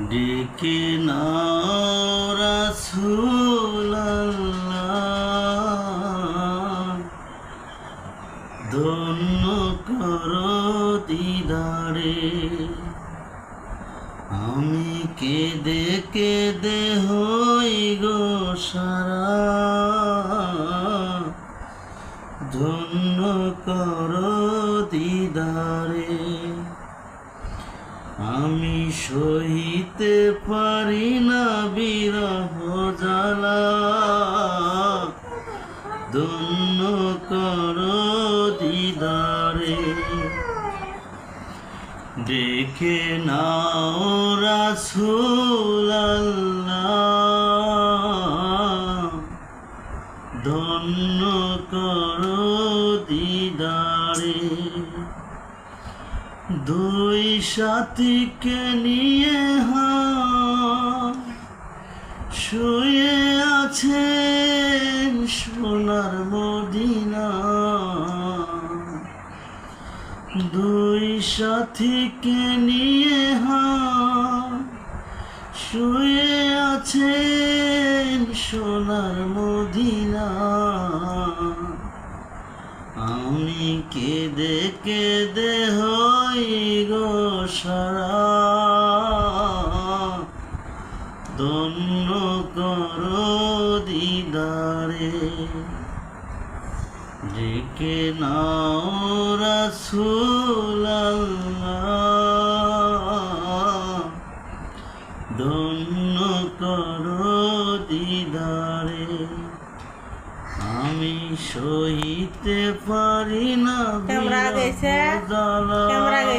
ডেকে নাও রাসূলুল্লাহ, ধন্য করো দিদারে। আমি কেঁদে কেঁদে হই গো সারা, ধন্য করো দিদারে। আমি সহিতে পারি না বিরহ জ্বালা, ধন্য করো দিদারে। ডেকে নাও রাসূলুল্লাহ, ধন্য করো দিদারে। দুই সাথীকে নিয়ে শুয়ে আছেন সোনার মদিনা, দুই সাথীকে নিয়ে শুয়ে আছেন সোনার মদিনা। আমি কেঁদে কেঁদে হই গো সারা, ধন্য করো দিদারে। ডেকে নাও রাসূলুল্লাহ, ধন্য করো দিদারে। আমি সহিতে পারি না বিরহ জ্বালা,